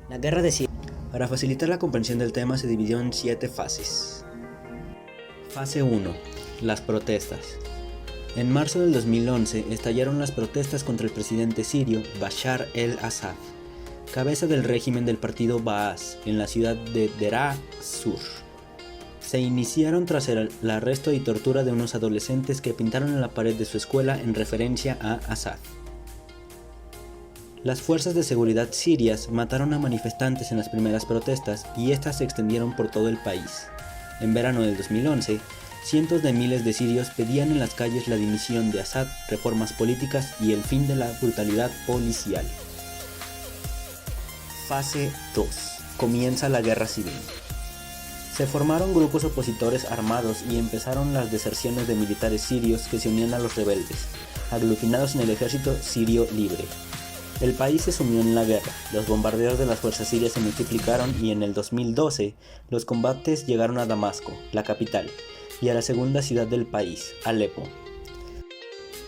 La guerra de Siria. Para facilitar la comprensión del tema se dividió en 7 fases. Fase 1. Las protestas. En marzo del 2011 estallaron las protestas contra el presidente sirio Bashar el-Assad, cabeza del régimen del partido Baas, en la ciudad de Deraa Sur. Se iniciaron tras el arresto y tortura de unos adolescentes que pintaron en la pared de su escuela en referencia a Assad. Las fuerzas de seguridad sirias mataron a manifestantes en las primeras protestas y estas se extendieron por todo el país. En verano del 2011, cientos de miles de sirios pedían en las calles la dimisión de Assad, reformas políticas y el fin de la brutalidad policial. Fase 2. Comienza la guerra civil. Se formaron grupos opositores armados y empezaron las deserciones de militares sirios que se unían a los rebeldes, aglutinados en el ejército sirio libre. El país se sumió en la guerra, los bombardeos de las fuerzas sirias se multiplicaron y en el 2012 los combates llegaron a Damasco, la capital, y a la segunda ciudad del país, Alepo.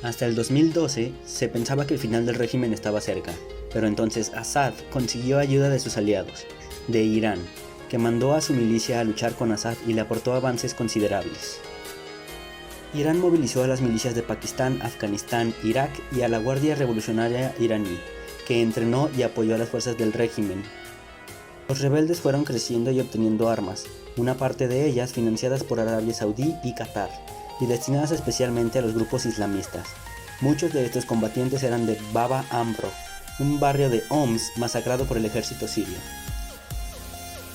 Hasta el 2012 se pensaba que el final del régimen estaba cerca, pero entonces Assad consiguió ayuda de sus aliados, de Irán, que mandó a su milicia a luchar con Assad y le aportó avances considerables. Irán movilizó a las milicias de Pakistán, Afganistán, Irak y a la Guardia Revolucionaria iraní, que entrenó y apoyó a las fuerzas del régimen. Los rebeldes fueron creciendo y obteniendo armas, una parte de ellas financiadas por Arabia Saudí y Qatar, y destinadas especialmente a los grupos islamistas. Muchos de estos combatientes eran de Baba Amro, un barrio de Homs masacrado por el ejército sirio.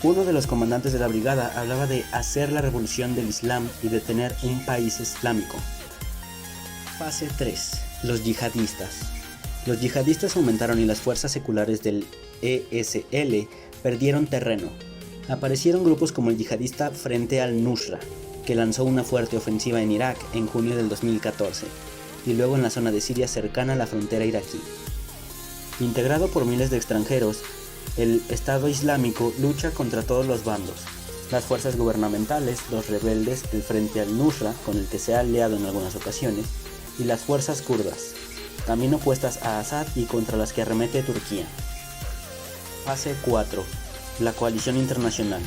Uno de los comandantes de la brigada hablaba de hacer la revolución del Islam y de tener un país islámico. Fase 3. Los yihadistas. Los yihadistas aumentaron y las fuerzas seculares del ESL perdieron terreno. Aparecieron grupos como el yihadista Frente al-Nusra, que lanzó una fuerte ofensiva en Irak en junio del 2014, y luego en la zona de Siria cercana a la frontera iraquí. Integrado por miles de extranjeros, el Estado Islámico lucha contra todos los bandos, las fuerzas gubernamentales, los rebeldes, el Frente al-Nusra, con el que se ha aliado en algunas ocasiones, y las fuerzas kurdas, también opuestas a Assad y contra las que arremete Turquía. Fase 4. La coalición internacional.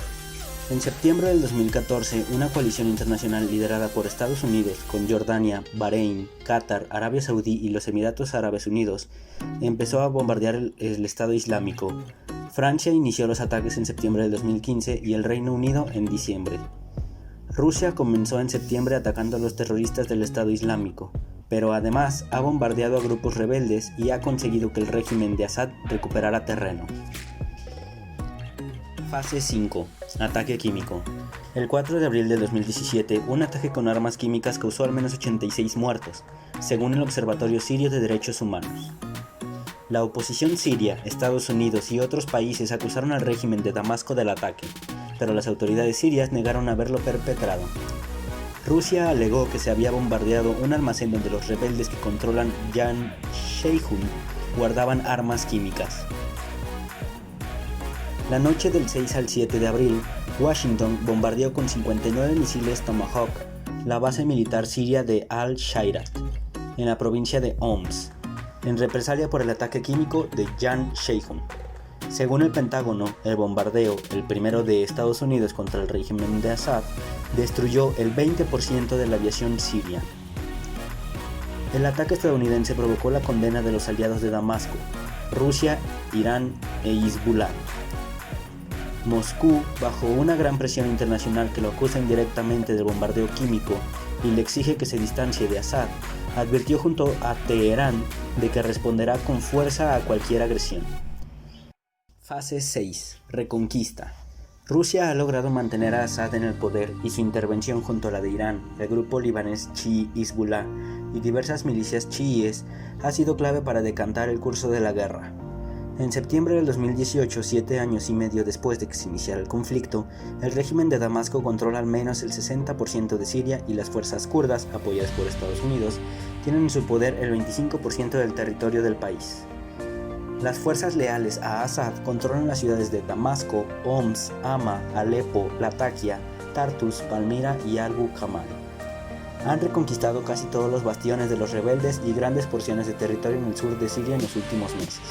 En septiembre del 2014, una coalición internacional liderada por Estados Unidos, con Jordania, Bahrein, Qatar, Arabia Saudí y los Emiratos Árabes Unidos, empezó a bombardear el Estado Islámico. Francia inició los ataques en septiembre del 2015 y el Reino Unido en diciembre. Rusia comenzó en septiembre atacando a los terroristas del Estado Islámico, pero además ha bombardeado a grupos rebeldes y ha conseguido que el régimen de Assad recuperara terreno. Fase 5. Ataque químico. El 4 de abril de 2017, un ataque con armas químicas causó al menos 86 muertos, según el Observatorio Sirio de Derechos Humanos. La oposición siria, Estados Unidos y otros países acusaron al régimen de Damasco del ataque, pero las autoridades sirias negaron haberlo perpetrado. Rusia alegó que se había bombardeado un almacén donde los rebeldes que controlan Jan Sheikhun guardaban armas químicas. La noche del 6 al 7 de abril, Washington bombardeó con 59 misiles Tomahawk la base militar siria de Al-Shairat, en la provincia de Homs, en represalia por el ataque químico de Jan Sheikhun. Según el Pentágono, el bombardeo, el primero de Estados Unidos contra el régimen de Assad, destruyó el 20% de la aviación siria. El ataque estadounidense provocó la condena de los aliados de Damasco, Rusia, Irán e Hezbollah. Moscú, bajo una gran presión internacional que lo acusa indirectamente del bombardeo químico y le exige que se distancie de Assad, advirtió junto a Teherán de que responderá con fuerza a cualquier agresión. Fase 6. Reconquista. Rusia ha logrado mantener a Assad en el poder y su intervención junto a la de Irán, el grupo libanés chií Hezbollah y diversas milicias chiíes ha sido clave para decantar el curso de la guerra. En septiembre del 2018, 7 años y medio después de que se iniciara el conflicto, el régimen de Damasco controla al menos el 60% de Siria y las fuerzas kurdas, apoyadas por Estados Unidos, tienen en su poder el 25% del territorio del país. Las fuerzas leales a Assad controlan las ciudades de Damasco, Homs, Hama, Alepo, Latakia, Tartus, Palmira y Abu Kamal. Han reconquistado casi todos los bastiones de los rebeldes y grandes porciones de territorio en el sur de Siria en los últimos meses.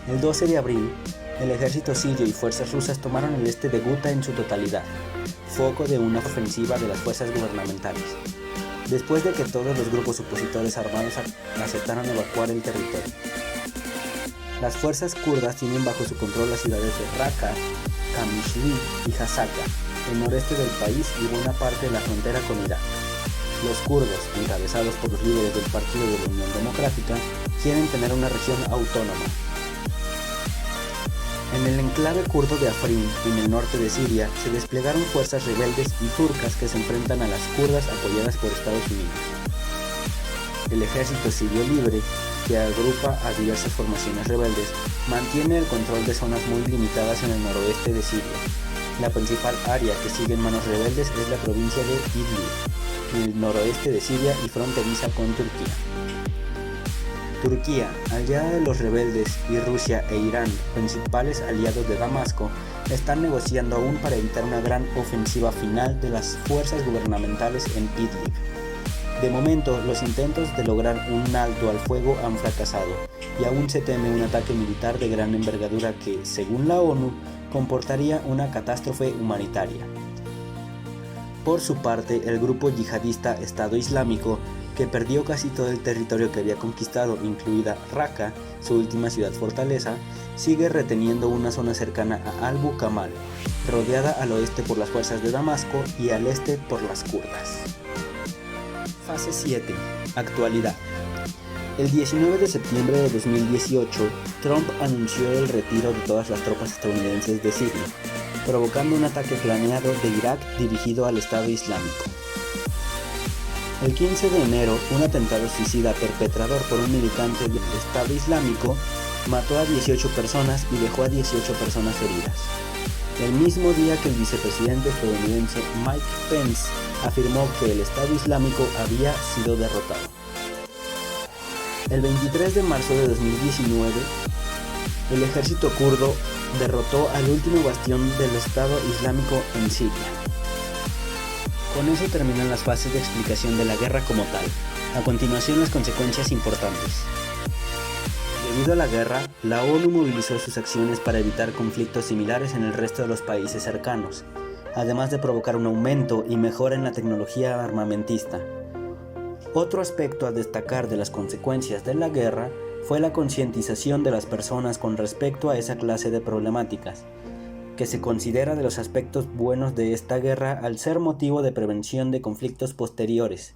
El 12 de abril, el ejército sirio y fuerzas rusas tomaron el este de Guta en su totalidad, foco de una ofensiva de las fuerzas gubernamentales, después de que todos los grupos opositores armados aceptaron evacuar el territorio. Las fuerzas kurdas tienen bajo su control las ciudades de Raqqa, Qamishli y Hasaka, el noreste del país y buena parte de la frontera con Irak. Los kurdos, encabezados por los líderes del Partido de la Unión Democrática, quieren tener una región autónoma. En el enclave kurdo de Afrin, en el norte de Siria, se desplegaron fuerzas rebeldes y turcas que se enfrentan a las kurdas apoyadas por Estados Unidos. El ejército sirio libre, que agrupa a diversas formaciones rebeldes, mantiene el control de zonas muy limitadas en el noroeste de Siria. La principal área que sigue en manos rebeldes es la provincia de Idlib, en el noroeste de Siria y fronteriza con Turquía. Turquía, aliada de los rebeldes, y Rusia e Irán, principales aliados de Damasco, están negociando aún para evitar una gran ofensiva final de las fuerzas gubernamentales en Idlib. De momento, los intentos de lograr un alto al fuego han fracasado, y aún se teme un ataque militar de gran envergadura que, según la ONU, comportaría una catástrofe humanitaria. Por su parte, el grupo yihadista Estado Islámico, que perdió casi todo el territorio que había conquistado, incluida Raqqa, su última ciudad fortaleza, sigue reteniendo una zona cercana a Abu Kamal, rodeada al oeste por las fuerzas de Damasco y al este por las kurdas. Fase 7. Actualidad. El 19 de septiembre de 2018, Trump anunció el retiro de todas las tropas estadounidenses de Siria, provocando un ataque planeado de Irak dirigido al Estado Islámico. El 15 de enero, un atentado suicida perpetrado por un militante del Estado Islámico mató a 18 personas y dejó a 18 personas heridas. El mismo día que el vicepresidente estadounidense Mike Pence afirmó que el Estado Islámico había sido derrotado. El 23 de marzo de 2019, el ejército kurdo derrotó al último bastión del Estado Islámico en Siria. Con eso terminan las fases de explicación de la guerra como tal. A continuación, las consecuencias importantes. Debido a la guerra, la ONU movilizó sus acciones para evitar conflictos similares en el resto de los países cercanos, además de provocar un aumento y mejora en la tecnología armamentista. Otro aspecto a destacar de las consecuencias de la guerra fue la concientización de las personas con respecto a esa clase de problemáticas, que se considera de los aspectos buenos de esta guerra al ser motivo de prevención de conflictos posteriores.